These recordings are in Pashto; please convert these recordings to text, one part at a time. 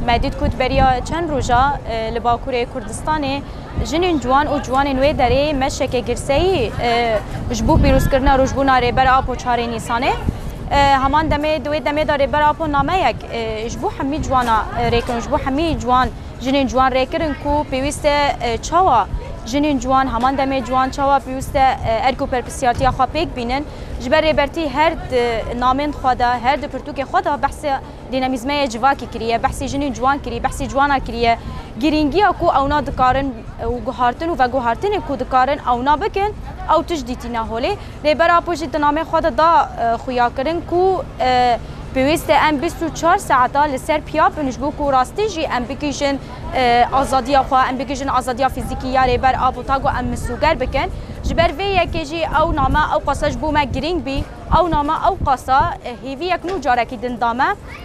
مدید کود بریا چند روزا لباکوره کردستان جنین جوان و جوان نوی داره مشک گرسایی جبو پیروز کردن روزبو ناره بر آب و چهار نیسانه همان دمه دوی دمه داره بر آب و نامه یک جبو همی جوانا ریکن جبو همی جوان جنین جوان ریکن کو پیوست چاوا جنین جوان همان دمه جوان چاوا پیوست ارکو پرپسیاتی خواه پیک بینن جبر ریبرتی هر نامن خدا هر پرتوک خدا بحث دینامیزمه جواکی کریه بحث جنین جوان کریه بحث جوانا کریه گرینگی کو اونا دکارن و گوهارتن و گوهارتن کو دکارن اونا بکن او تجدیدی نهولی ریبر اپوجی دنامه خدا دا خویا کرن کو پیوست ام 24 ساعتا لسر پیاپ نجبو کو راستی جی ام بکیشن آزادی خواه ام بکیشن آزادی فیزیکی یا ریبر آبو تاگو ام مسوگر بکن جبر وی یکی جی او نامه او قصه جبو ما گرینگ بی او نامه او قصه هیوی یک نو جارکی دندامه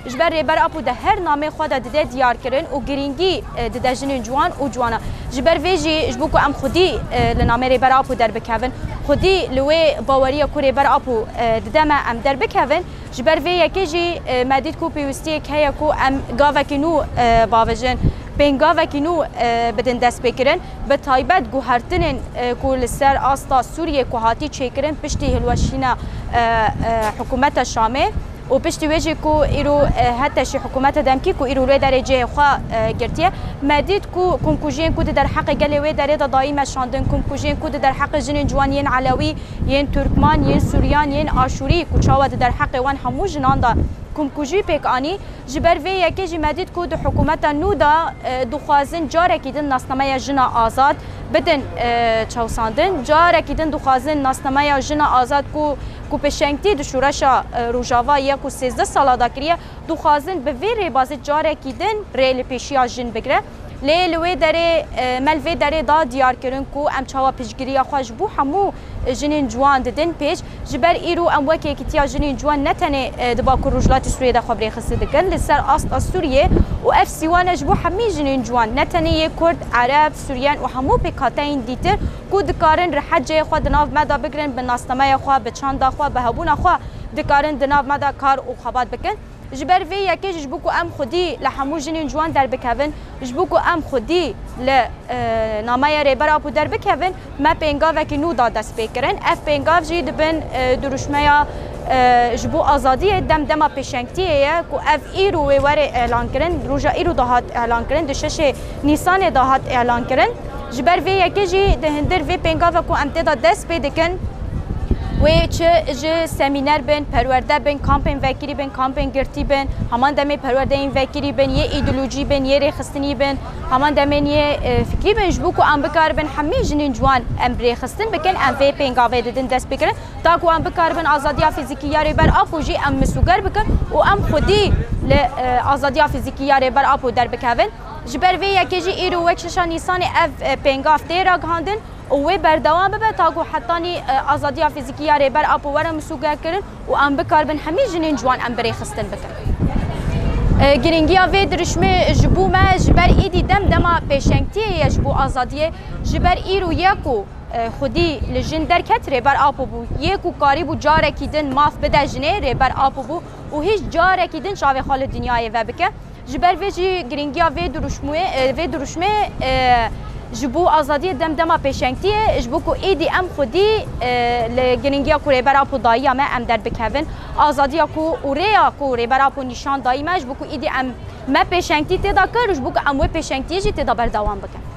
جبر ریبر آبو ده هر نامه خود ده دیار کرن و گرینگی ده جنین جوان و جوانا جبر وی جی جبو کو ام خودی لنامه ریبر آبو در بکوین خودی لوی باوری کو ریبر آبو ددما ام در بکوین جبر وی یکی جی مدید کو پیوستی که کو ام گاوکی نو باوجن بینگا و کینو بدن دست بکرن به تایبت گوهرتنن کل سر آستا سوریه که هاتی چکرن پشتی هلوشینا حکومت شامه و پشتی وجه کو ایرو حتی شی حکومت دمکی کو ایرو درجه خوا گرتیه مدید کو کنکوژین کو در حق گله و در دایم شاندن کنکوژین کو در حق جنین جوانین علوی ین ترکمان ین سوریان ین آشوری کو چاوت در حق وان همو جناندا کمکوژی پیک آنی جبر وی یکی جمدید کو دو حکومت نودا دو خوازن جاره کیدن ناسنامه جنا آزاد بدن چوساندن جاره کیدن دو خوازن ناسنامه جنا آزاد کو پشنگتی دو شورش روجاوا یا کو 13 سالا دکریه دو خوازن به وی باز جاره کیدن ریل پیشیا جن بگره لیلوی داره ملوی داره دا دیار کرن کو ام چاوا پیشگیری خوش بو همو جنین جوان ددن پیش جبر ایرو ام وکی کتیا جنین جوان نتنه دبا کو رجلات سوریه د خبری خصه دکن لسر است سوریه و اف سیوان جبو همي جنین جوان نتنه کرد عرب سوریان و همو پیکاتین دیتر کو دکارن رحجه خود ناف مدا بگرن به ناستمه خو به چاندا خو به هبون خو دکارن دناف مدا کار او خبات بکن جبر وی یکی جبوکو ام خودی لحمو جنین جوان در بکوین جبوکو ام خودی ل نامه ریبر آبو در بکوین ما پینگا وکی نو دا دست بکرن اف پینگا جی دبن دروشمه جبو آزادی دم دما پیشنگتیه کو اف ایرو وره اعلان کرن روژا ایرو دهات اعلان کرن دشش نیسان دهات اعلان کرن جبر وی یکی جی دهندر وی پینگا وکو ام تدا دست بدکن و چه ج سمینار بن پرورده بن کامپین وکیلی بن کامپین گرتی بن همان دمی پرورده این وکیلی بن یه ایدئولوژی بن یه رخصتنی بن همان دمی یه فکری بن جبو کو ام بکار بن همه جنین جوان ام رخصتن بکن ام وی پینگاوی ددن دست بکرن تا کو ام بکار بن آزادی فیزیکی یاری بر آپوجی ام مسوگر بکن و ام خودی ل آزادی فیزیکی یاری بر آپو در بکوین جبر وی یکی ایرو وکشان نیسان اف پینگاف تیرا گاندن و بردوام به تاگو حتانی آزادی فیزیکی یاری بر آب و ورم سوگه کردن و ام بکار بن همه جنین جوان ام بری خستن بکن گرینگی آوی درشمه جبو ما جبر ایدی دم دما پیشنگتیه جبو آزادیه جبر ایرو یکو خودی لجن درکت ریبر آب بو یکو کاری بو جاره کیدن ماف بده جنه ریبر آب بو و هیچ جاره کیدن شاوی خال دنیای و بکن جبر وی گرینگی آوی درشمه جبو آزادی دم دما پیشنگتیه جبو کو ایدی ام خودی لگرینگیا کو ریبرا پو دایی ما ام در بکوین آزادی کو اوریا کو ریبرا پو نشان دایی ما جبو کو ایدی ام ما پیشنگتی تدا کر جبو کو ام و پیشنگتی جی تدا بردوام بکن